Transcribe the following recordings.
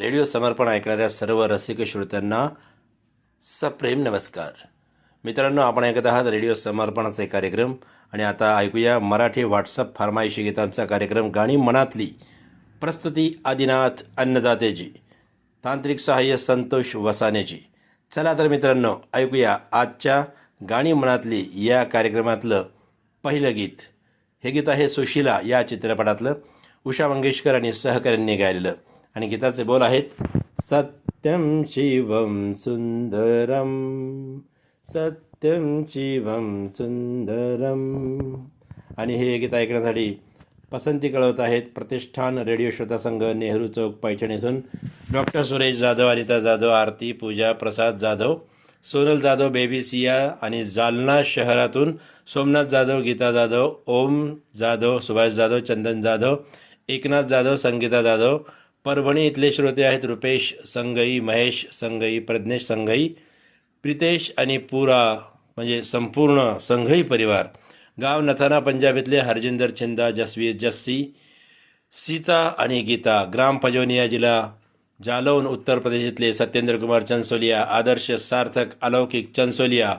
Radio समर्पण ऐकणाऱ्या सर्व रसिक श्रोत्यांना सप्रेम नमस्कार. मित्रांनो, आपण ऐकत आहात रेडिओ समर्पणाचे कार्यक्रम आणि आता ऐकूया मराठी व्हॉट्सअप फरमाईशी गीतांचा कार्यक्रम गाणी मनातली. प्रस्तुती आदिनाथ अन्नदातेजी, तांत्रिक सहाय्य संतोष वसानेजी. चला तर मित्रांनो, ऐकूया आजच्या गाणी मनातली या कार्यक्रमातलं पहिलं गीत. हे गीत आहे सुशीला या चित्रपटातलं, उषा मंगेशकर आणि सहकाऱ्यांनी गायलेलं. आणि गीताचे बोल आहेत, सत्यम शिवम सुंदरम, सत्यम शिवम सुंदरम. आणि हे गीत ऐकण्यासाठी पसंती कळवत आहेत प्रतिष्ठान रेडिओ श्रोता संघ, नेहरू चौक, पैठण येथून डॉक्टर सुरेश जाधव, अनिता जाधव, आरती, पूजा, प्रसाद जाधव, सोनल जाधव, बेबी सिया. आणि जालना शहरातून सोमनाथ जाधव, गीता जाधव, ओम जाधव, सुभाष जाधव, चंदन जाधव, एकनाथ जाधव, संगीता जाधव. परभणी इथले श्रोते आहेत रुपेश संगई, महेश संगई, प्रज्ञेश संगई, प्रितेश आणि पुरा म्हणजे संपूर्ण संघई परिवार. गाव नथाना पंजाब इथले हरजिंदर छिंदा, जसवीर जस्सी, सीता आणि गीता. ग्राम पजोनिया, जिल्हा जालौन, उत्तर प्रदेश इथले सत्येंद्र कुमार चंसोलिया, आदर्श सार्थक अलौकिक चंसोलिया.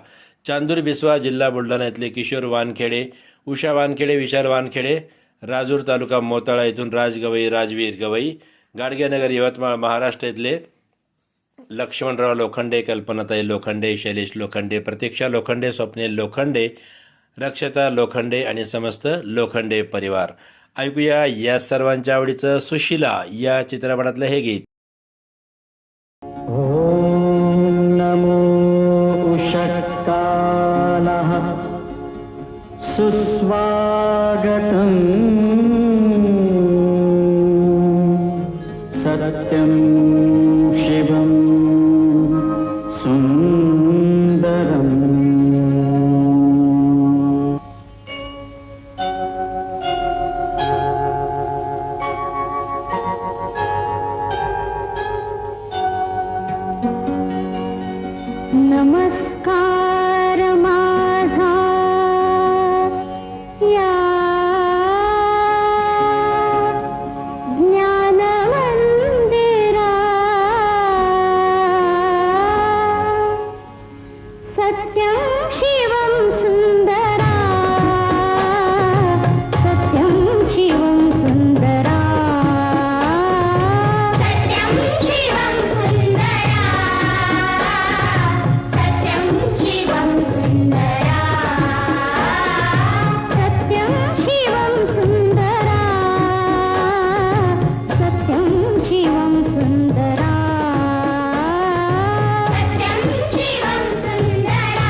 चांदूर बिस्वा, जिल्हा बुलढाणा इथले किशोर वानखेडे, उषा वानखेडे, विशाल वानखेडे. राजूर तालुका मोताळा इथून राज गवई, राजवीर गवई. गाडगेनगर, यवतमाळ, महाराष्ट्र इथले लक्ष्मणराव लोखंडे, कल्पनाताई लोखंडे, शैलेश लोखंडे, प्रतीक्षा लोखंडे, स्वप्नील लोखंडे, रक्षता लोखंडे आणि समस्त लोखंडे परिवार. ऐकूया या सर्वांच्या आवडीचं सुशीला या चित्रपटातलं हे गीत. ओम नमो उषत्कालः सुस्वागतम् सत्यं शिवं सुंदरम्. नमस्कार माझा या ज्ञानमंदिरा, सत्यं शिवं सुंदरा, सत्यं शिवं सुंदरा, सत्यं शिवं सुंदरा, सत्यं शिवं सुंदरा, सत्यं शिवं सुंदरा, सत्यं शिवं सुंदरा, सत्यं शिवं सुंदरा,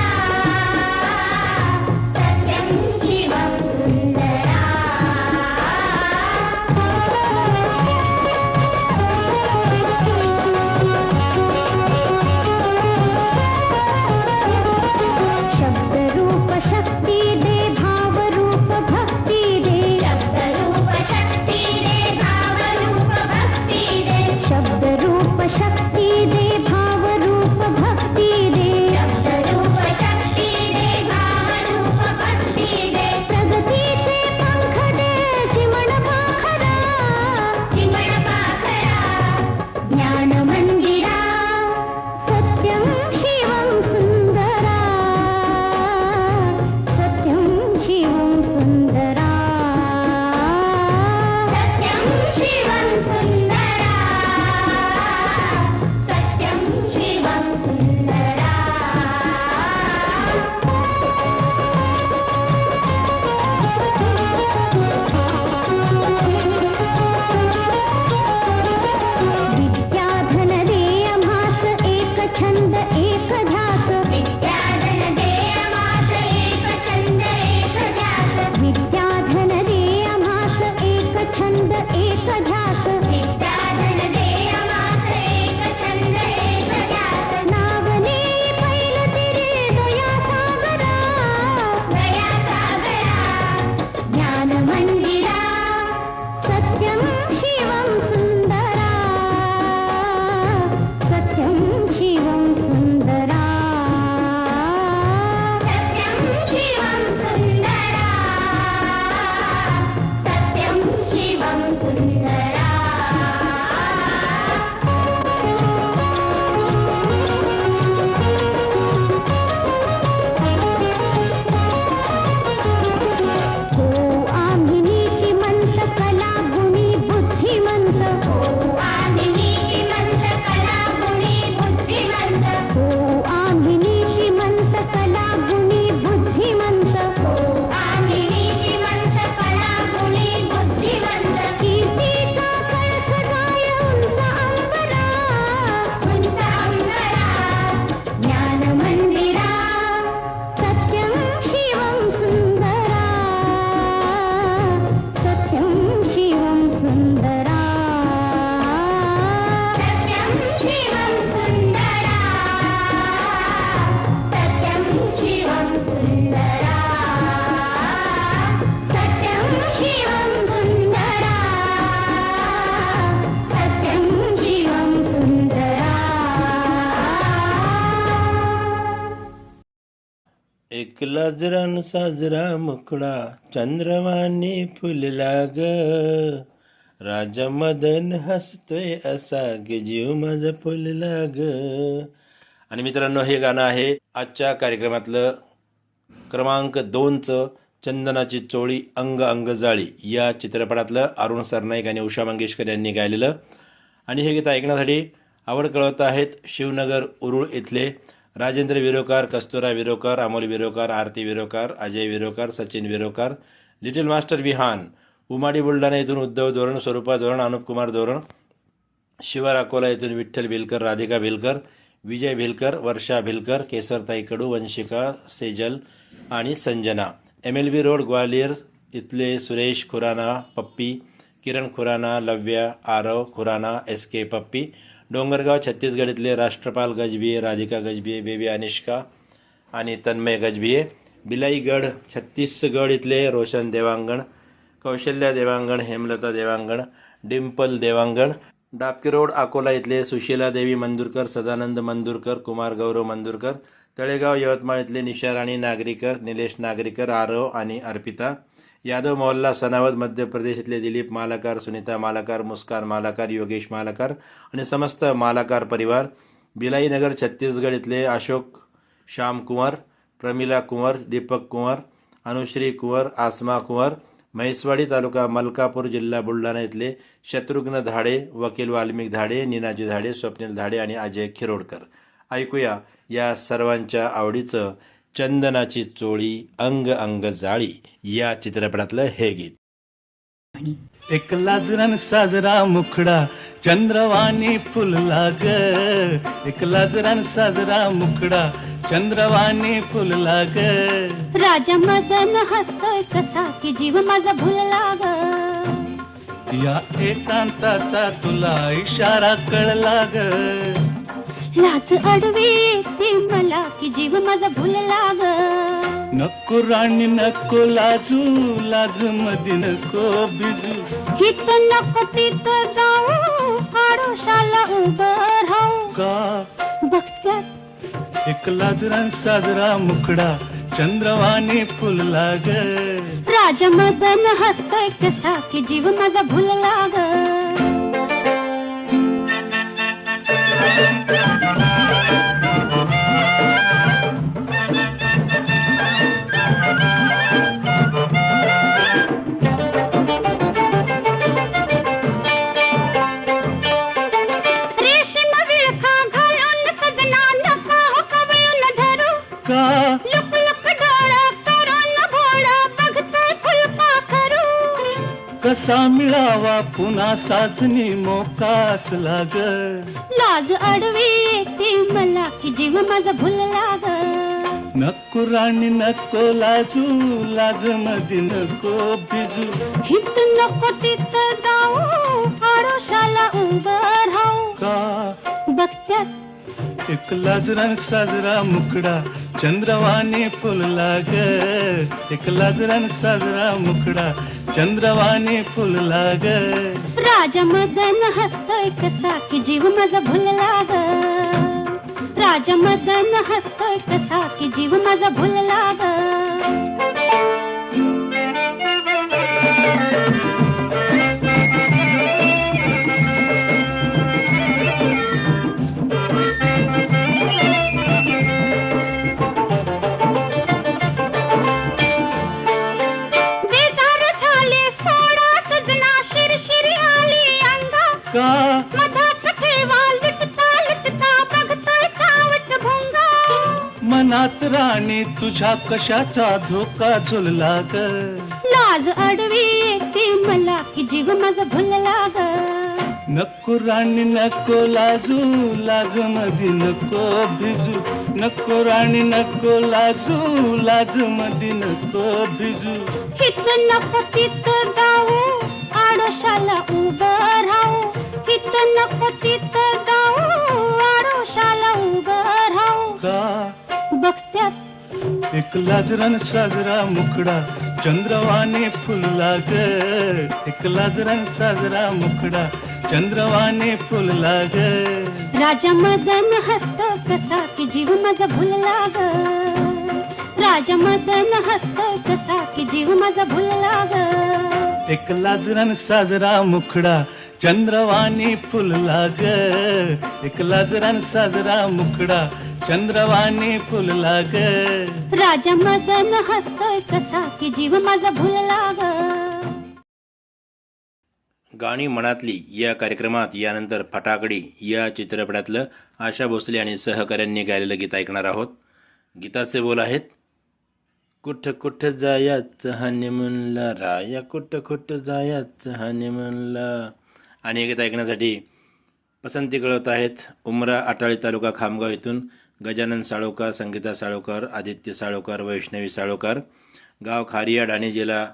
सत्यं शिवं सुंदरा. शब्द रूप शक्ती दे, भाव रूप भक्ती दे, शब्द रूप शक्ती दे, भाव रूप भक्ती दे, शब्द रूप शक्ती दे, भाव रूप भक्ती दे, शब्द रूप शक्ती दे, भाव रूप भक्ती दे. प्रगतीचे पंख दे, चिमण पाखरा, चिमण पाखरा, ज्ञान मंदिरा, सत्यं शिवं सुंदरा, सत्यं शिवं सुंदरा, सत्यं शिवं सुंदरा, सत्यं शिवं सुंदरा. विद्याधर एक लाजरान साजरा मुखडा चंद्रवाणी फुलला ग, राजा मदन हसतोय असा ग, जीव माझा फुलला ग. आणि मित्रांनो, हे गाणं आहे आजच्या कार्यक्रमातलं क्रमांक 2चं चंदनाची चोळी अंग अंग जाळी या चित्रपटातलं अरुण सरनाईक आणि उषा मंगेशकर यांनी गायलेलं. आणि हे गीत ऐकण्यासाठी आवड कळवत आहेत शिवनगर उरुळ इथले राजेंद्र विरोकार, कस्तुरा विरोकार, अमोल विरोकार, आरती विरोकार, अजय विरोकार, सचिन विरोकार, लिटिल मास्टर विहान, उमाडी बुलढाणा येथून उद्धव धोरण, स्वरूपा धोरण, अनुप कुमार धोरण, शिवर अकोला येथून विठ्ठल भिलकर, राधिका भिलकर, विजय भिलकर, वर्षा भिलकर, केसरताई कडू, वंशिका सेजल आणि संजना. MLB रोड ग्वालियर इथले सुरेश खुराना, पप्पी, किरण खुराना, लव्या, आरव खुराना, SK पप्पी. डोंगरगाव छत्तीसगड इथले राष्ट्रपाल गजबिये, राधिका गजबिये, बेबी अनिष्का आणि तन्मय गजबिये. बिलाईगड छत्तीसगड इथले रोशन देवांगण, कौशल्या देवांगण, हेमलता देवांगण, डिम्पल देवांगण. डाबके रोड अकोला इथले सुशीला देवी मंदुरकर, सदानंद मंदुरकर, कुमार गौरव मंदुरकर. तळेगाव यवतमाळ इथले निशाराणी नागरीकर, निलेश नागरीकर, आरव आणि अर्पिता. यादव मोहल्ला सनावद मध्य प्रदेश इथले दिलीप मालाकार, सुनीता मालाकार, मुस्कान मालाकार, योगेश मालाकार आणि समस्त मालाकार परिवार. बिलाईनगर छत्तीसगड इथले अशोक श्याम कुंवर, प्रमिला कुंवर, दीपक कुंवर, अनुश्री कुंवर, आसमा कुंवर. म्हैसवाडी तालुका मलकापूर जिल्हा बुलढाणा इथले शत्रुघ्न धाडे, वकील वाल्मिक धाडे, नीनाजी धाडे, स्वप्नील धाडे आणि अजय खिरोडकर. ऐकूया या सर्वांच्या आवडीचं चंदनाची चोळी अंग अंग जाळी या चित्रपटातलं हे गीत. एक लाजरान साजरा मुखडा चंद्रवाणी फुलला ग, एक लाजरान साजरा मुखडा चंद्रवाणी फुलला ग. राजा मदन हसतोय कसा की जीव माझा भुलला ग, या एकांताचा तुला इशारा कळला ग. लाज अडवी ती मला की जीव माझा भुलला ग. नको राणी नको लाजू, लाज मध्ये नको बिजू. हित नको तिथं जाऊ, आडोशाला उभं राहू. का बघत्यात एक लाजरान साजरा मुखडा चंद्रवाणी फुलला ग. राजा मदन हसतोय कसा की जीव माझा भुलला ग. रेशीम विळखा घालून सजना नका हो कवळून धरू. का लुक लुक डोळं करून भोळं बघतोय फुलपाखरू. कसा मिळावा पुन्हा साजनी मोका असला ग. लाज अडवी येते मला की जीव माझा भुलला ग. नको राणी नको लाजू, लाज मध्ये नको बिजू. हित नको तिथं जाऊ, आडोशाला उभं राहू. का बघत्यात एक लाजरान साजरा मुखडा चंद्रवाणी फुलला ग, एक लाजरान साजरा मुखडा चंद्रवाणी फुलला ग. राजा मदन हसतोय कसा की जीव माझा भुलला ग. राजा मदन हसतोय कसा की जीव माझा भुलला ग. बेजार झाले सोडा सजना, शिरशिरी आली अंगा. का मधात ठेवा लुटता लुटता बघतोय चावट भोंगा. मनात राणी तुझ्या कशाचा धोका झुलला ग. लाज अडवी येते मला की जीव माझा भुलला ग. नको राणी नको लाजू, लाज मध्ये नको भिजू. नको राणी नको लाजू, लाज मध्ये नको भिजू. हित नको तिथं जाऊ, आडोशाला उभं राहू. हित नको तिथं जाऊ, आडोशाला उभं राहू. का बघत्यात एक लाजरान साजरा मुखडा चंद्रवाणी फुलला ग, एक लाजरान साजरा मुखडा चंद्रवाणी फुलला ग. राजा मदन हसतो कसा की जीव माझा भुलला ग. राजा मदन हसतोय कसा की जीव माझा भुलला ग एक लाजरान साजरा मुखडा चंद्रवाणी फुलला ग एक लाजरान साजरा मुखडा चंद्रवाणी फुलला ग राजा मदन हसतोय कसा की जीव माझा भुलला ग गाणी मनातली या कार्यक्रमात यानंतर फटाकडी या चित्रपटातलं आशा भोसले आणि सहकाऱ्यांनी गायलेलं गीत ऐकणार आहोत. गीताचे बोल आहेत, कुठ कुठ जायचं हनीमूनला राया, कुठ कुठ जायचं हनीमूनला. आणि हे गीत ऐकण्यासाठी पसंती कळवत आहेत उमरा अटाळी तालुका खामगाव इथून गजानन साळोकर, संगीता साळोकर, आदित्य साळोकर, वैष्णवी साळोकर, गाव खारिया ढाणे, जिल्हा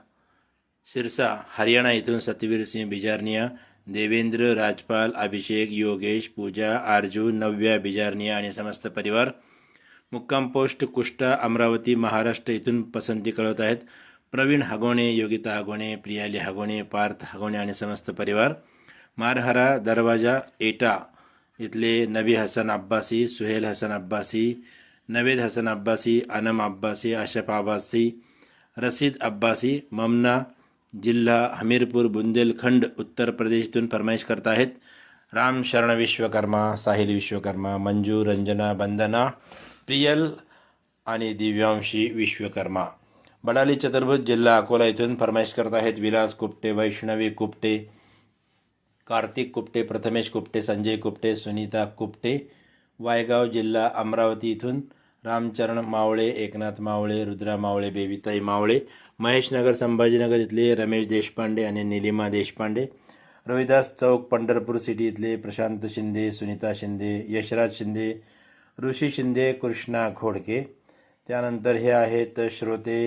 सिरसा, हरियाणा इथून सतवीर सिंह बिजारनिया, देवेंद्र राजपाल, अभिषेक, योगेश, पूजा, आरजू, नव्या बिजारनिया आणि समस्त परिवार. मुक्काम पोस्ट कुष्टा, अमरावती, महाराष्ट्र इथून पसंती कळवत आहेत प्रवीण हागोणे, योगिता हागोणे, प्रियाली हागोणे, पार्थ हागोणे आणि समस्त परिवार. मारहरा दरवाजा एटा इथले नबी हसन अब्बासी, सुहेल हसन अब्बासी, नवेद हसन अब्बासी, अनम अब्बासी, अशफ अब्बासी, रसीद अब्बासी, ममना, जिल्हा हमीरपूर, बुंदेलखंड, उत्तर प्रदेशतून फरमाईश करत आहेत. राम शरण विश्वकर्मा, साहिल विश्वकर्मा, मंजू, रंजना, बंदना, प्रियल आणि दिव्यांशी विश्वकर्मा. बडाली चतुर्भुज, जिल्हा अकोला इथून फरमाईश करत आहेत विलास कुपटे, वैष्णवी कुपटे, कार्तिक कुपटे, प्रथमेश कुपटे, संजय कुपटे, सुनीता कुपटे. वायगाव, जिल्हा अमरावती इथून रामचरण मावळे, एकनाथ मावळे, रुद्रा मावळे, बेबीताई मावळे. महेशनगर, संभाजीनगर इथले रमेश देशपांडे आणि निलिमा देशपांडे. रविदास चौक, पंढरपूर सिटी इथले प्रशांत शिंदे, सुनीता शिंदे, यशराज शिंदे, ऋषी शिंदे, कृष्णा घोडके. त्यानंतर हे आहेत श्रोते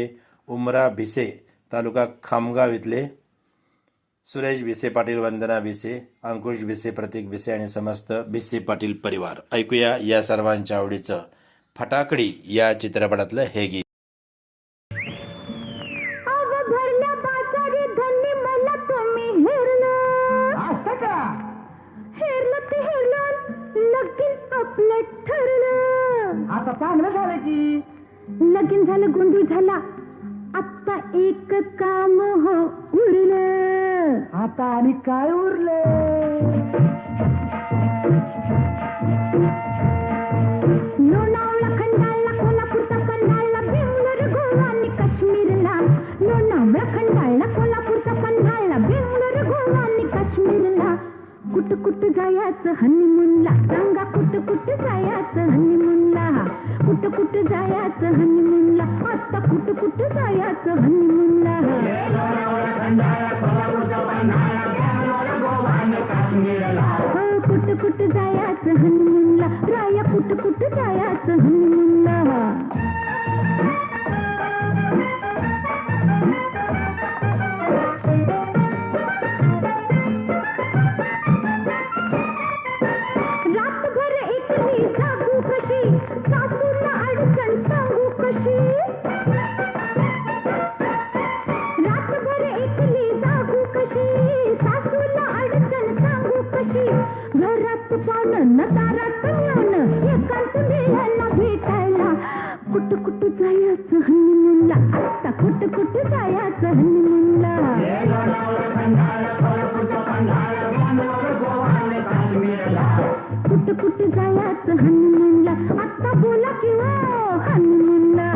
उमरा भिसे, तालुका खामगाव इथले सुरेश भिसे पाटील, वंदना भिसे, अंकुश भिसे, प्रतीक भिसे आणि समस्त भिसे पाटील परिवार. ऐकूया या सर्वांच्या आवडीचं फटाकडी या चित्रपटातलं हे गीत. आता चांगलं झालं की लगीन झालं, गोंधळ झाला, आता एक काम हो उरलं. आता आणि काय उरलं? लोणावळा खंडाळला, कोल्हापूरचा पन्हाळला, बेंगलोर, गोवा आणि काश्मीरला. लोणावळा खंडाळला, कोल्हापूरचा पन्हाळला, बेंगलोर, गोवा आणि काश्मीरला. कुठ कुठ जायचं हनीमूनला, सांगा कुठ कुठ जायचं हनीमूनला. कुठ कुठ जायचं हनीमूनला, आता कुठ कुठ जायचं हनीमूनला. हो कुठ कुठ जायचं हनीमूनला, राया कुठ कुठ जायचं हनीमूनला. रातभर एकली जागू कशी, सासूला अडचण सांगू कशी. रातभर एकली जागू कशी, सासूला अडचण सांगू कशी. घरात पाहुणं न दारात येऊन एकांत मिळायला भेटायला. कुठ कुठ जायचं हनीमूनला, आता कुठ कुठ जायचं हनीमूनला. कुठ कुठ जायचं हनीमूनला, आता बोला किंवा हनीमूनला.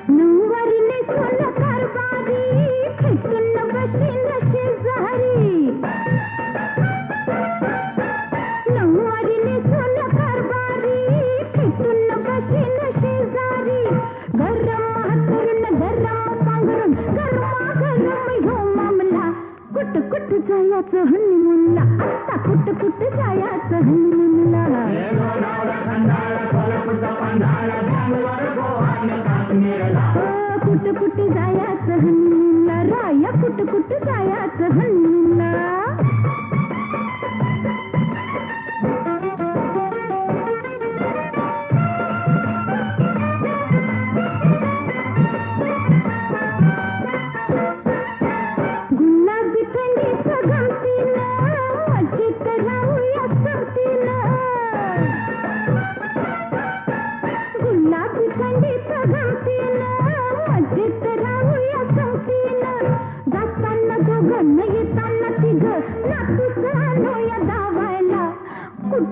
नऊवारीने सोनं कारभारी, खेटून बशीन शेजारी. नऊवारीने सोनं कारभारी, खेटून बशीन शेजारी. गरम हातरून गरम पांघरून गरमागरम ह्यो मामला. कुठ कुठ जायचं हनीमूनला, आता कुठ कुठ जायचं हनीमूनला. कुठ कुठ जायचं हनीमूनला, राया कुठ कुठ जायचं हनीमूनला.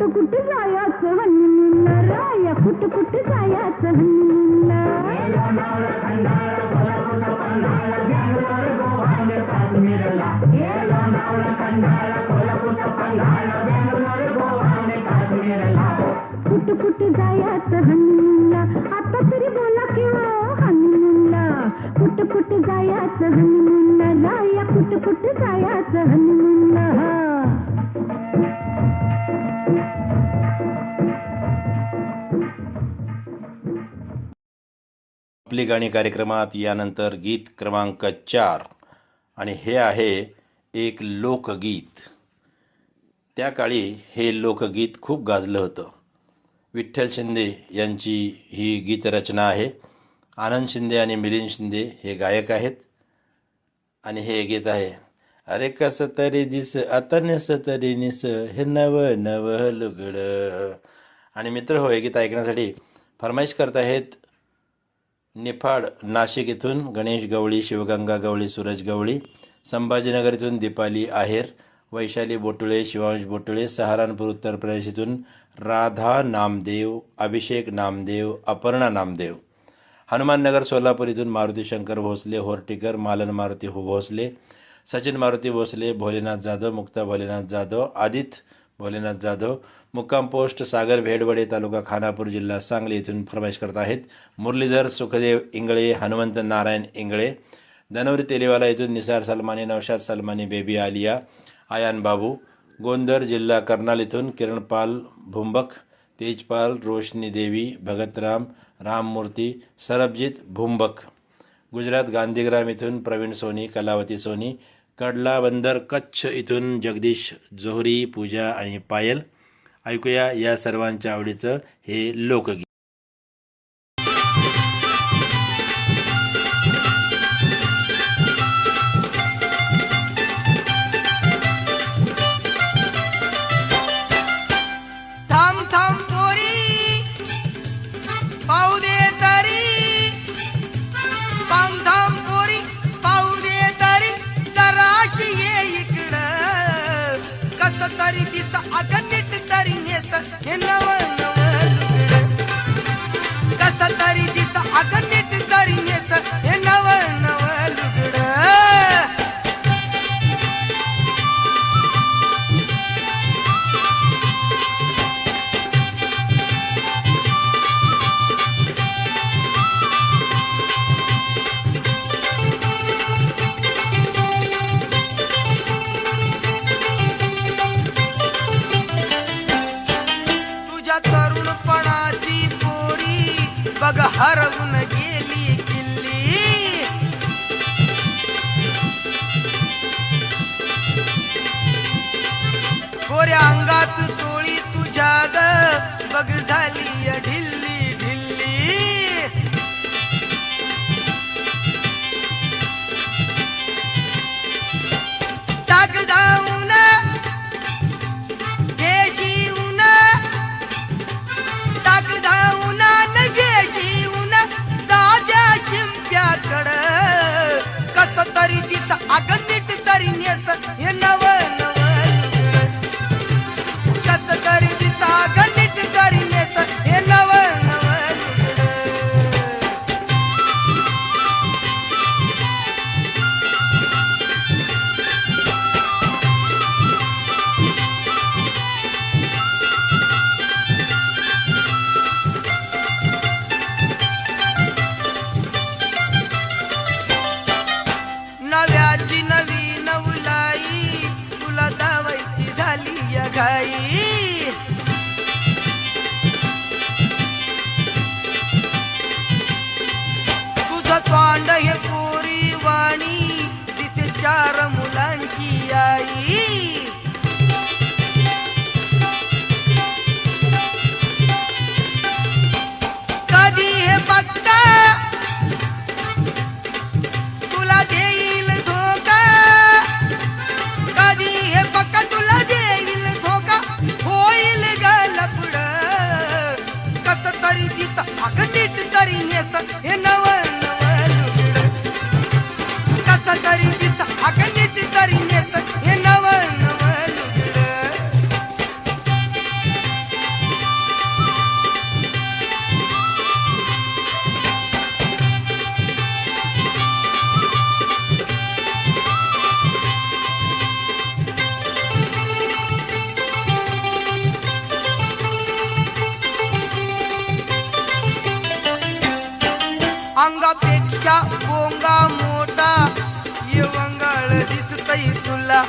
कुठं कुठं जायचं हनीमूनला राया कुठं कुठं जायचं हनीमूनला कुठं कुठं जायचं हनीमूनला आता तरी बोला किंवा हनीमूनला कुठं कुठं जायचं हनीमूनला राया कुठं कुठं जायचं हनीमूनला आपली गाणी कार्यक्रमात यानंतर गीत क्रमांक 4 आणि हे आहे एक लोकगीत. त्या काळी हे लोकगीत खूप गाजलं होतं. विठ्ठल शिंदे यांची ही गीतरचना आहे. आनंद शिंदे आणि मिलिंद शिंदे हे गायक आहेत आणि हे गीत आहे. अरे कसं तरी दिस आता नेस तरी निस हे नव नव लुगडं. आणि मित्र हो, हे गीत ऐकण्यासाठी फरमाईश करत आहेत निफाड नाशिक इथून गणेश गवळी, शिवगंगा गवळी, सूरज गवळी, संभाजीनगर इथून दीपाली आहेर, वैशाली बोटुळे, शिवांश बोटुळे, सहारनपूर उत्तर प्रदेश इथून राधा नामदेव, अभिषेक नामदेव, अपर्णा नामदेव, हनुमाननगर सोलापूर इथून मारुती शंकर भोसले, होर्टीकर, मालन मारुती भोसले, सचिन मारुती भोसले, भोलेनाथ जाधव, मुक्ता भोलेनाथ जाधव, आदित्य भोलेनाथ जाधव, मुक्काम पोस्ट सागर भेडवडे तालुका खानापूर जिल्हा सांगली इथून फरमाईश करत आहेत मुरलीधर सुखदेव इंगळे, हनुमंत नारायण इंगळे, धनवरी तेलीवाला इथून निसार सलमानी, नौशाद सलमानी, बेबी आलिया, आयान बाबू, गोंदर जिल्हा कर्नाल इथून किरणपाल भुंबक, तेजपाल, रोशनी देवी, भगतराम, राममूर्ती, सरबजीत भुंबक, गुजरात गांधीग्राम इथून प्रवीण सोनी, कलावती सोनी, कडला बंदर कच्छ इथून जगदीश जोहरी, पूजा आणि पायल. ऐकूया या सर्वांच्या आवडीचं हे लोकगीत. थांब थांब पोरी पाहू दे तरी थांब थांब पोरी पाहू दे तरी जराशी ये इकडं कसं तरी दिसत अगं नीट तरी नेस हे नव नव लुगडं कसं तरी दिसत अगं नीट तरी नेस हे नव नव लुगडं तरुणपणाची पोरी बघ हरवून गेली किल्ली गोऱ्या अंगात चोळी तुझ्या ग बघ झाली ढिल्ली ढिल्ली टाक जाऊन कसं तरी दिसत अगं नीट तरी नेस हे नव नव लुगडं कसं तरी दिसत अगं नीट तरी नेस हे नव नव नव्याची नवी नवलाई तुला दावायची झाली या घाई तुझं तोंड हे कोरी वाणी तिथे 4 मुलांची आई कधी हे बघता तुला देईल धोका कधी हे पक्का तुला देईल धोका होईल ग लफडं कसं तरी दिसत अगं नीट तरी नेस हे नव नव लुगडं कसं तरी दिसत अगं नीट तरी नेस हे नव नव लुगडं अंगापेक्षा बोंगा मोठा येवंगाळ दिसतय तुला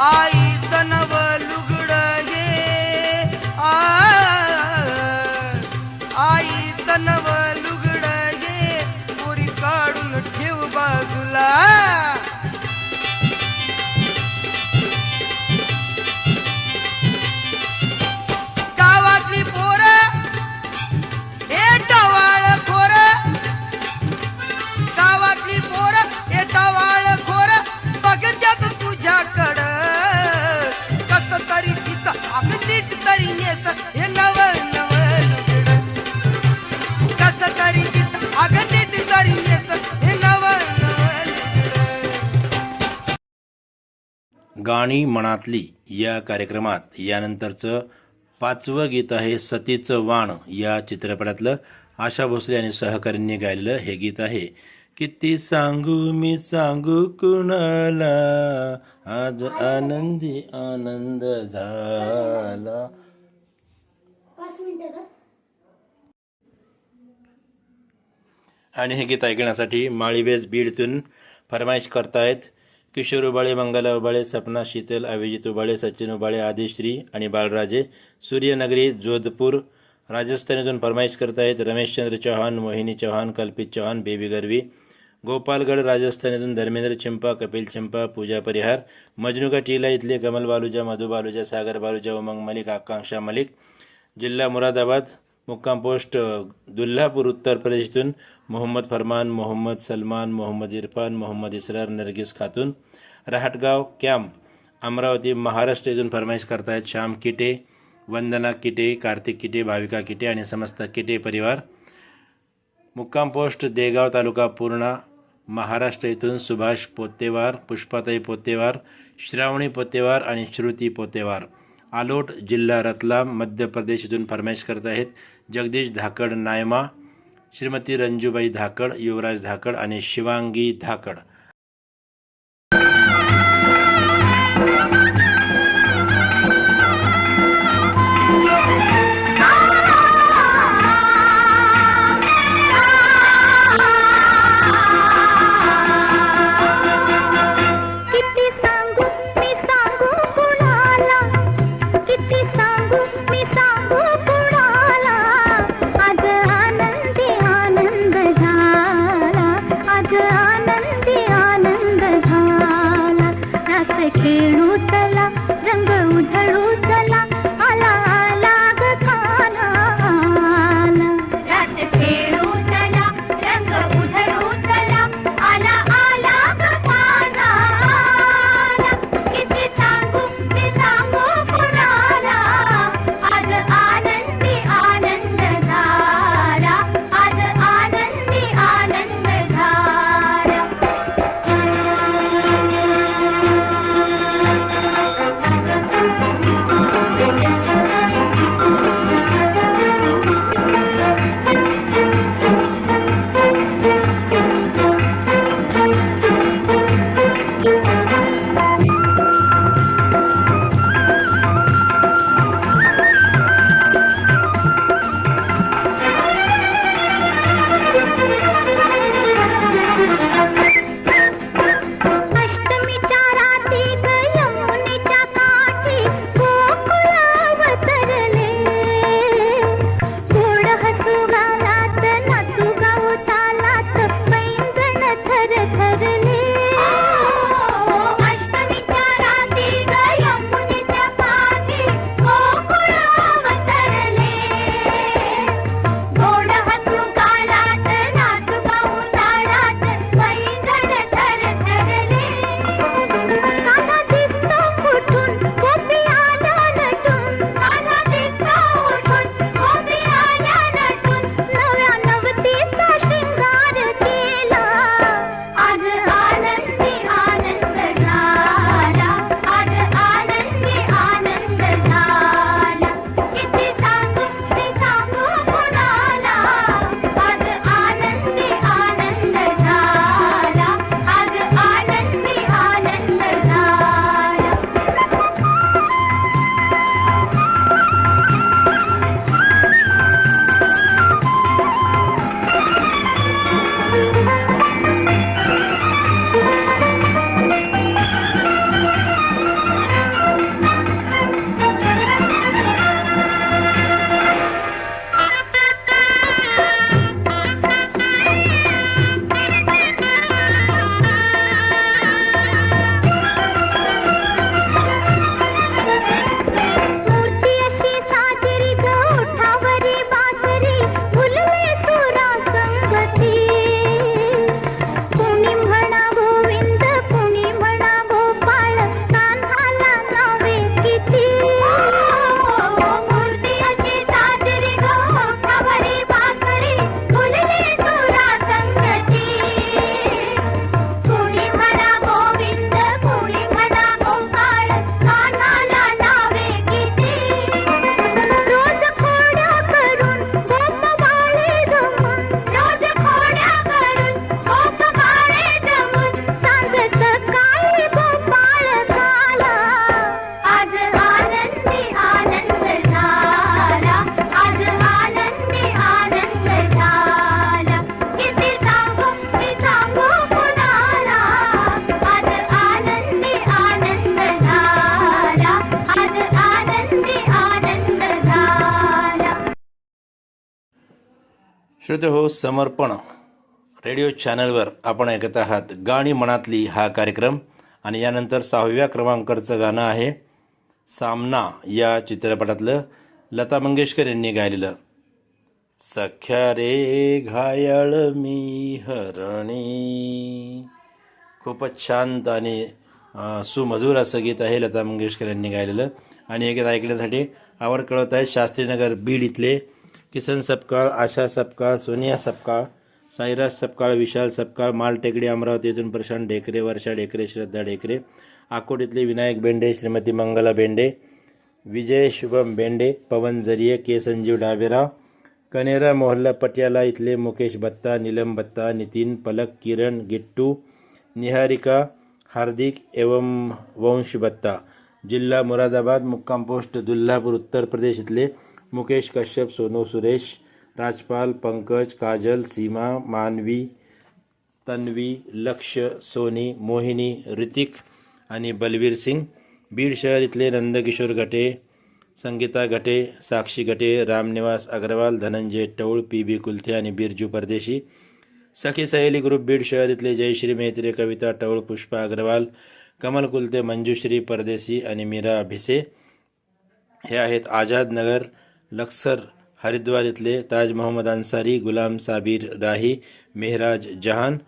आईचं नव लुगड घे आईचं नव लुगड घे पोरी काढून ठेव बाजूला गावातली पोरं हे टवाळ खोर गावातली पोरं हे टवाळ खोर बघत्यात तुझ्याकडं कस तरी तिथं नीट तरी नेस हे नव नव कस तरी तिथं नीट तरी नेस हे नव गाणी मनातली या कार्यक्रमात यानंतरचं 5वं गीत आहे सतीचं वाण या चित्रपटातलं आशा भोसले आणि सहकाऱ्यांनी गायलेलं हे गीत आहे. किती सांगू मी सांगू कुणाला आज आनंदी आनंद झाला. आणि हे गीत ऐकण्यासाठी माळीबेज बीडतून फरमाईश करतायत किशोर उबाळे, मंगला उबाळे, सपना शीतल, अभिजित उबाळे, सचिन उबाळे, आदिश्री आणि बालराजे. सूर्यनगरी जोधपूर राजस्थानातून फरमाईश करतायत रमेशचंद्र चौहान, मोहिनी चौहान, कल्पित चौहान, बेबी गरवी. गोपालगड राजस्थानातून धर्मेंद्र चिंपा, कपिल चिंपा, पूजा परिहार. मजनुका टीला इथले कमल बालुजा, मधु बालुजा, सागर बालुजा, उमंग मलिक, आकांक्षा मलिक. जिल्हा मुरादाबाद. मुक्काम पोस्ट दुल्हापूर उत्तर प्रदेशतून मोहम्मद फरमान, मोहम्मद सलमान, मोहम्मद इरफान, मोहम्मद इसरार, नरगिस खातून. रहाटगाव कॅम्प अमरावती महाराष्ट्र येथून फरमाईश करतायत श्याम किटे, वंदना किटे, कार्तिक किटे, भाविका किटे आणि समस्त किटे परिवार. मुक्काम पोस्ट देगाव तालुका पूर्णा महाराष्ट्र येथून सुभाष पोतेवार, पुष्पाताई पोतेवार, श्रावणी पोतेवार आणि श्रुती पोतेवार. आलोट जिल्हा रतलाम मध्य प्रदेश येथून फरमाईश करत आहेत जगदीश धाकड, नायमा, श्रीमती रंजूबाई धाकड, युवराज धाकड आणि शिवांगी धाकड. आज आनंदी श्रोते हो, समर्पण रेडिओ चॅनलवर आपण ऐकत आहात गाणी मनातली हा कार्यक्रम. आणि यानंतर 6व्या क्रमांकाचं गाणं आहे सामना या चित्रपटातलं लता मंगेशकर यांनी गायलेलं. सख्या रे घायाळ मी हरणी. खूपच शांत आणि सुमधुर असं गीत आहे लता मंगेशकर यांनी गायलेलं. आणि हे गीत ऐकण्यासाठी आवड कळवत आहेत शास्त्रीनगर बीड इथले किसन सपकाळ, आशा सपकाळ, सोनिया सपकाळ, साईराज सपकाळ, विशाल सपकाळ, मालटेकडी अमरावती येथून प्रशांत ढेकरे, वर्षा ढेकरे, श्रद्धा ढेकरे, आकोट विनायक बेंडे, श्रीमती मंगला बेंडे, विजय शुभम बेंडे, पवन जरिये, के संजीव डाबेराव, कनेरा मोहल्ला पटियाला इथले मुकेश बत्ता, नीलम बत्ता, नितीन, पलक, किरण, गिट्टू, निहारिका, हार्दिक एवं वंश बत्ता, जिल्हा मुरादाबाद, मुक्काम पोस्ट दुल्हापूर उत्तर प्रदेश इथले मुकेश कश्यप, सोनू सुरेश, राजपाल, पंकज, काजल, सीमा, मानवी, तन्वी, लक्ष, सोनी, मोहिनी, ऋतिक आणि बलवीर सिंग. बीड शहर इथले नंदकिशोर गटे, संगीता गटे, साक्षी गटे, रामनिवास अग्रवाल, धनंजय टौळ, PB कुलथे आणि बिरजू परदेशी. सखी सहेली ग्रुप बीड शहर इथले जयश्री मेहत्रे, कविता टौळ, पुष्पा अग्रवाल, कमल कुलते, मंजुश्री परदेशी आणि मीरा भिसे. हे आहेत आझाद नगर लक्सर हरिद्वार इथले ताज मोहम्मद अन्सारी, गुलाम साबीर राही, मेहराज जहान.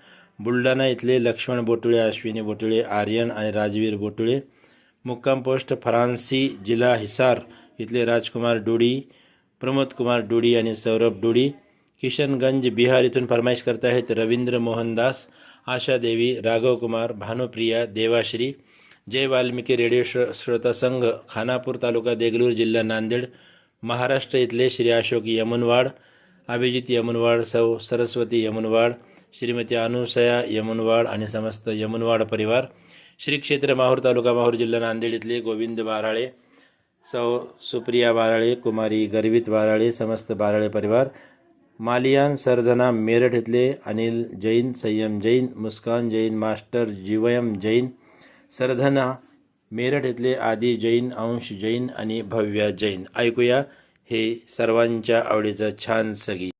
बुलढाणा इथले लक्ष्मण बोटुळे, अश्विनी बोटुळे, आर्यन आणि राजवीर बोटुळे. मुक्काम पोस्ट फरांसी, जिल्हा हिसार इथले राजकुमार डोडी, प्रमोद कुमार डोडी आणि सौरभ डोडी. किशनगंज बिहार इथून फरमाईश करत आहेत रवींद्र मोहनदास, आशा देवी, राघव कुमार, भानुप्रिया, देवाश्री. जय वाल्मिकी रेडिओ श्रोता संघ, खानापूर तालुका देगलूर, जिल्हा नांदेड, महाराष्ट्र इथले श्री अशोक यमुनवाड, अभिजित यमुनवाड, सौ सरस्वती यमुनवाड, श्रीमती अनुसया यमुनवाड आणि समस्त यमुनवाड परिवार. श्री क्षेत्र माहूर तालुका माहूर, जिल्हा नांदेड इथले गोविंद बाराळे, सौ सुप्रिया बाराळे, कुमारी गर्वित बाराळे, समस्त बाराळे परिवार. मालियान सरधना मेरठ इथले अनिल जैन, संयम जैन, मुस्कान जैन, मास्टर जीवयम जैन. सरधना मेरठ इथले आदी जैन, अंश जैन आणि भव्या जैन. ऐकूया हे सर्वांच्या आवडीचं छानसं गीत.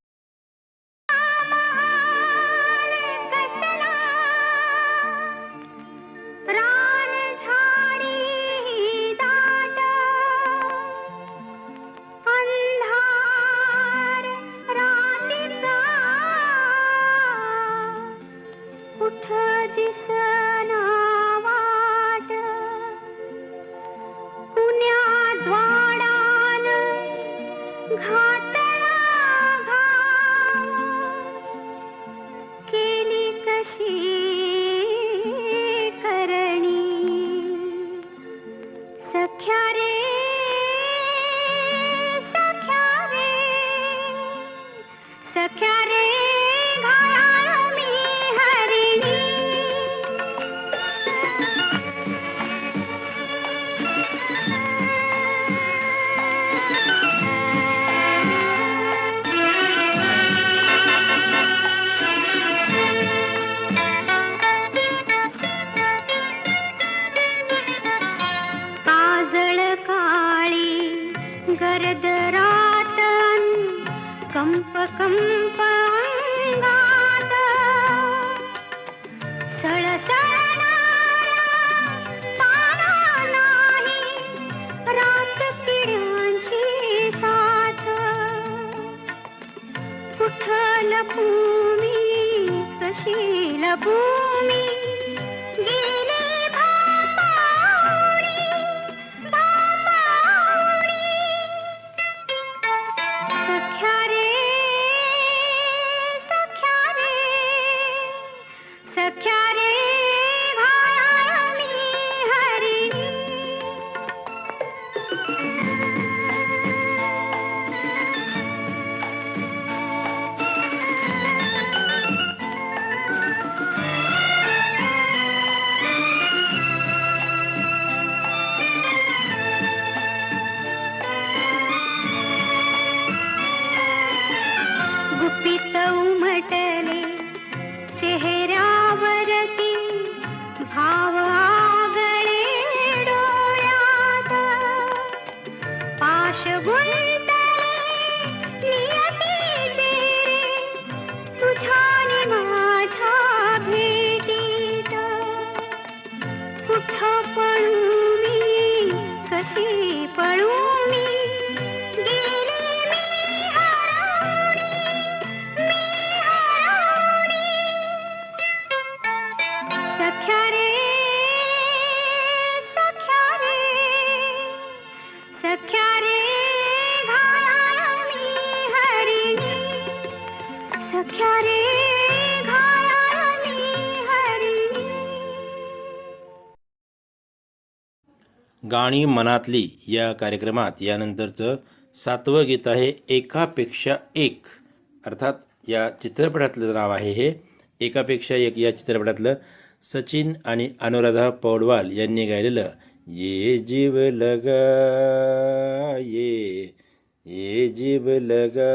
गाणी मनातली या कार्यक्रमात यानंतरचं 7वं गीत आहे एकापेक्षा एक, अर्थात या चित्रपटातलं नाव आहे हे एकापेक्षा एक. या चित्रपटातलं सचिन आणि अनुराधा पौडवाल यांनी गायलेलं ये जीव लगा ये जीव लगा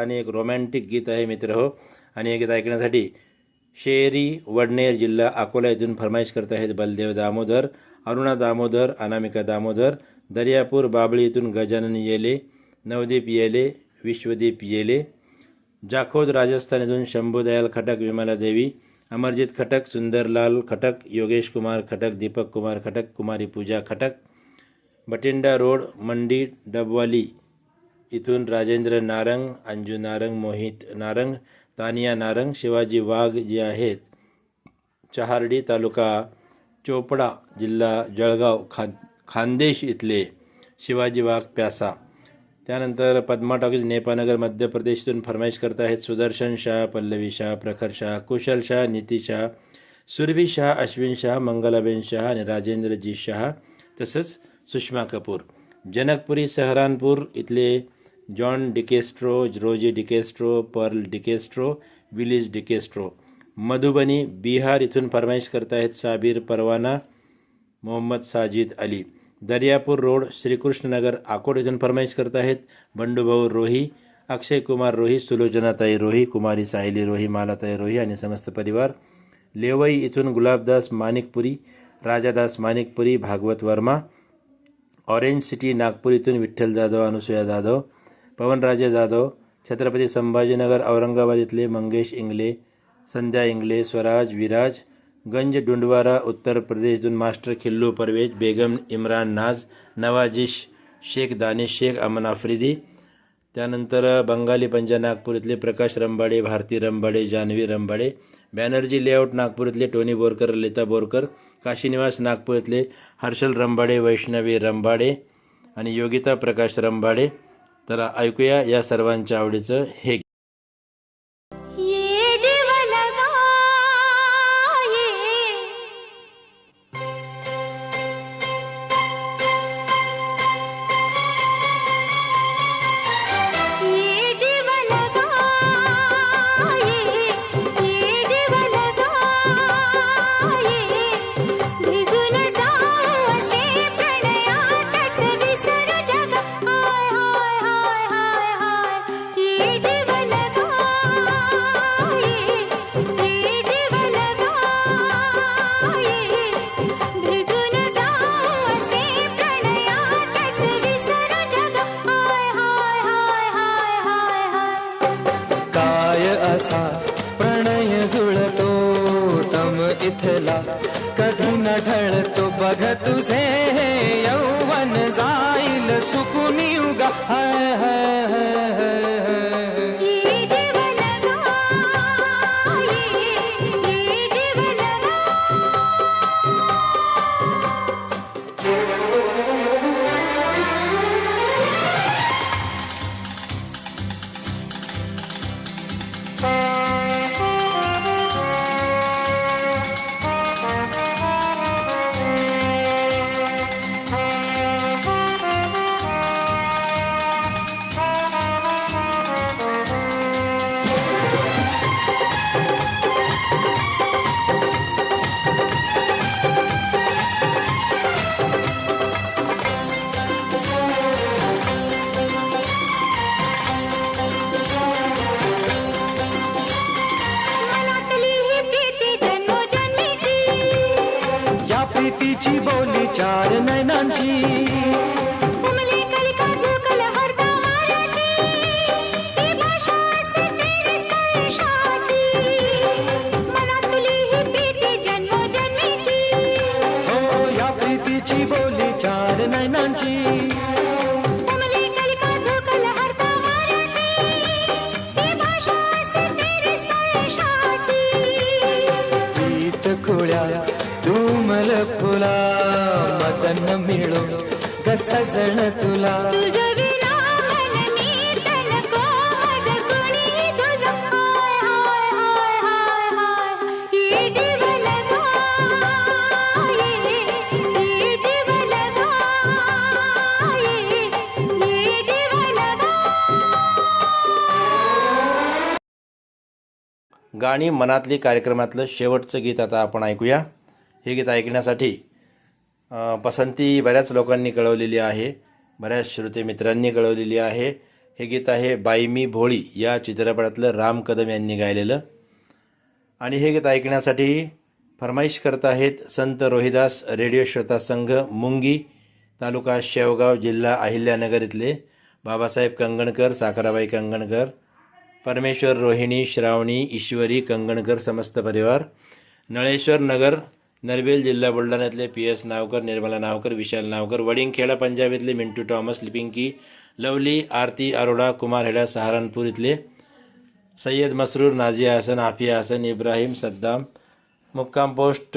आणि एक रोमॅन्टिक गीत आहे मित्र हो. आणि हे गीत ऐकण्यासाठी शेरी वडनेर जिल्हा अकोला येथून फरमाईश करत आहेत बलदेव दामोदर, अरुणा दामोदर, अनामिका दामोदर, दर्यापूर बाबळी येथून गजानन येले, नवदीप येले, विश्वदीप येले, जाखोद राजस्थान येथून शंभूदयाल खटक, विमला देवी, अमरजीत खटक, सुंदरलाल खटक, योगेश कुमार खटक, दीपक कुमार खटक, कुमारी पूजा खटक, बटिंडा रोड मंडी डबवाली इथून राजेंद्र नारंग, अंजू नारंग, मोहित नारंग, तानिया नारंग, शिवाजी वाघ जे आहेत चहार्डी तालुका चोपडा जिल्हा जळगाव खानदेश इथले शिवाजी वाघ प्यासा. त्यानंतर पद्मा टॉकीज नेपानगर मध्य प्रदेशातून फरमाईश करत आहेत सुदर्शन शाह, पल्लवी शाह, प्रखर शाह, कुशल शाह, नीती शाह, सुरभी शाह, अश्विन शाह, मंगलाबेन शाह आणि राजेंद्र जी शाह, तसंच सुषमा कपूर. जनकपुरी सहारनपूर इथले जॉन डिकेस्ट्रो, रोजी डिकेस्ट्रो, पर्ल डिकेस्ट्रो, विलिस डिकेस्ट्रो. मधुबनी बिहार इथून फरमाईश करत आहेत साबिर परवाना, मोहम्मद साजिद अली. दर्यापूर रोड श्रीकृष्णनगर अकोट इथून फरमाईश करत आहेत बंडूभाऊ रोही, अक्षय कुमार रोही, सुलोचनाताई रोही, कुमारी साहिली रोही, मालाताई रोही आणि समस्त परिवार. लेवई इथून गुलाबदास माणिकपुरी, राजादास माणिकपुरी, भागवत वर्मा. ऑरेंज सिटी नागपूर इथून विठ्ठल जाधव, अनुसूया जाधव, पवनराजे जाधव. छत्रपती संभाजीनगर औरंगाबाद इथले मंगेश इंगले, संध्या इंगले, स्वराज विराज. गंज डुंडवारा उत्तर प्रदेशतून मास्टर खिल्लू परवेज, बेगम इम्रान नाज, नवाजिश शेख, दानिश शेख, अमन आफ्रिदी. त्यानंतर बंगाली पंजा नागपूर इथले प्रकाश रंबाडे, भारती रंबाडे, जान्हवी रंबाडे. बॅनर्जी लेआउट नागपूर इथले टोनी बोरकर, ललिता बोरकर. काशीनिवास नागपूर इथले हर्षल रंबाडे, वैष्णवी रंबाडे आणि योगिता प्रकाश रंबाडे. तर ऐकूया या सर्वांच्या आवडीचं हे ये जीव लगा ये जीव लगा ये जीव लगा भिजून जाऊ असे प्रणयातच विसरू जग. हाय हाय हाय हाय हाय ये जीव लगा ये जीव लगा भिजून जाऊ असे प्रणयातच विसरू जग. हाय हाय हाय हाय हाय हाय काय असा प्रणय जुळतो तम इथला कधी न ढळतो बघ तुझे हे यौवन जाईल सुकून युगा. हाय हाय हाय हाय हाय. ये जीव लगा ये जीव लगा मनातली ही प्रीती जन्मोजन्मीची या प्रीतीची बोली चार नैनांची उमली कलिका झुकल हरता वाऱ्याची ही भाषा असे तेरी स्पर्शाची. मनातली ही प्रीती जन्मोजन्मीची हो या प्रीतीची बोली चार नैनांची उमली कलिका झुकल हरता वाऱ्याची ही भाषा असे तेरी स्पर्शाची. प्रीत खुळ्या तुमल फुला मदन मिळो ग सजण तुला. तुझं विना मन मी तनको माझं कोणी तुझं. हाय हाय हाय हाय हाय ये जीव लगा ये जीव लगा गाणी मनातली कार्यक्रमातलं शेवटचं गीत आता आपण ऐकूया. हे गीत ऐकण्यासाठी पसंती बऱ्याच लोकांनी कळवलेली आहे, बऱ्याच श्रोते मित्रांनी कळवलेली आहे. हे गीत आहे बाई मी भोळी या चित्रपटातलं राम कदम यांनी गायलेलं. आणि हे गीत ऐकण्यासाठी फरमाईश करत आहेत संत रोहिदास रेडिओ श्रोता संघ मुंगी, तालुका शेवगाव, जिल्हा अहिल्यानगर इथले बाबासाहेब कंगणकर, साखराबाई कंगणकर, परमेश्वर, रोहिणी, श्रावणी, ईश्वरी कंगणकर समस्त परिवार, नळेश्वर नगर, नरबेल, जिल्हा बुलढाण्यातले PS नावकर, निर्मला नावकर, विशाल नावकर, वडिंगखेडा पंजाब इथले मिंटू टॉमस, पिंकी, लवली, आरती अरोडा, कुमारहेडा सहारनपूर इथले सय्यद मसरूर, नाजिया हसन, आफिया हसन, इब्राहिम, सद्दाम, मुक्काम पोस्ट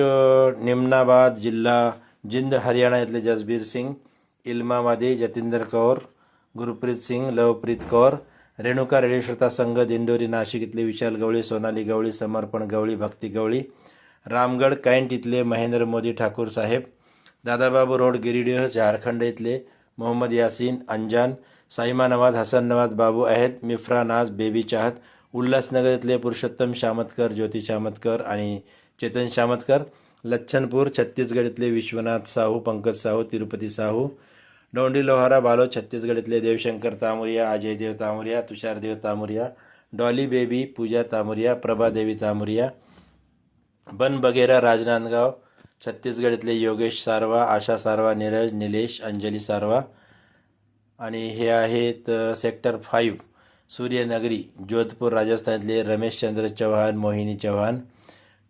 निमनाबाद, जिल्हा जिंद हरियाणा इथले जसबीर सिंग, इल्माबादी, जतिंदर कौर, गुरप्रीत सिंग, लवप्रीत कौर, रेणुका रेडिओ श्रोता संघ दिंडोरी नाशिक इथले विशाल गवळी, सोनाली गवळी, समर्पण गवळी, भक्ती गवळी, रामगड कैंट इथले महेंद्र मोदी ठाकूर साहेब, दादाबाबू रोड गिरिडीह झारखंड इथले मोहम्मद यासीन अंजान, साईमा नवाज, हसन नवाज, बाबू अहद, मिफ्रा नाज, बेबी चाहत, उल्हासनगर इथले पुरुषोत्तम शामतकर, ज्योती शामतकर आणि चेतन शामतकर, लच्छनपूर छत्तीसगड इथले विश्वनाथ साहू, पंकज साहू, तिरुपती साहू, डोंडी लोहारा बालो छत्तीसगड इथले देवशंकर तामुरिया, अजय देव तामुरिया, तुषार देव तामुरिया, डॉली बेबी, पूजा तामुरिया, प्रभादेवी तामुरिया, बन बघेरा राजनांदगाव छत्तीसगड इथले योगेश सारवा, आशा सारवा, नीरज, निलेश, अंजली सारवा. आणि हे आहेत सेक्टर 5 सूर्यनगरी, जोधपूर राजस्थानातले रमेशचंद्र चव्हाण, मोहिनी चव्हाण,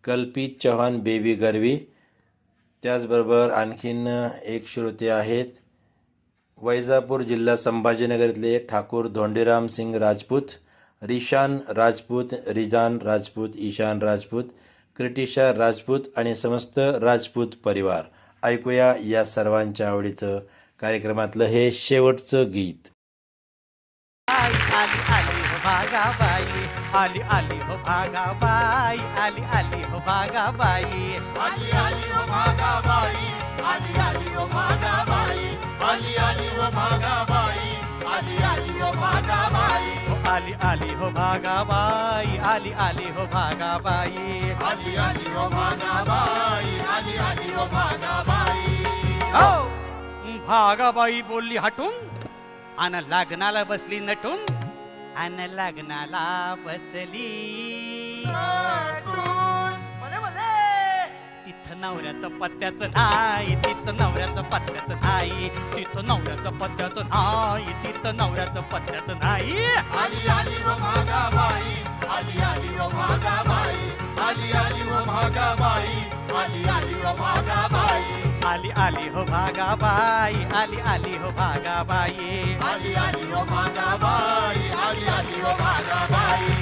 कल्पित चव्हाण, बेबी गरवी. त्याचबरोबर आणखीन एक श्रोते आहेत वैजापूर जिल्हा संभाजीनगर इथले ठाकूर धोंडीराम सिंग राजपूत, रिशान राजपूत, रिजान राजपूत, ईशान राजपूत, क्रिटिशा राजपूत आणि समस्त राजपूत परिवार. ऐकूया या सर्वांच्या आवडीचं कार्यक्रमातलं हे शेवटचं गीत. आली आली हो भागाबाई, आली आली हो भागाबाई, आली आली हो भागाबाई, आली आली हो भागाबाई, आली आली हो भागाबाई, आली आली हो भागाबाई, आली आली हो भागाबाई, आली आली हो भागाबाई, आली आली हो भागाबाई, आली आली हो भागाबाई, आली आली हो भागाबाई. हो भागाबाई बोलली हटून, अन लग्नाला बसली नटून, अन लग्नाला बसली भले भले तिथं नवऱ्याचं पत्त्याचं नाही, तिथं नवऱ्याचं पत्त्याचं नाही, तिथं नवऱ्याचं पत्त्याचं नाही, तिथं नवऱ्याचं पत्त्याचं नाही. आली आली हो भागाबाई, आली आली हो भागाबाई, आली आली हो भागाबाई, आली आली हो भागाबाई, आली आली हो भागाबाई, आली आली हो भागाबाई, आली आली हो भागाबाई, आली आली हो भागाबाई.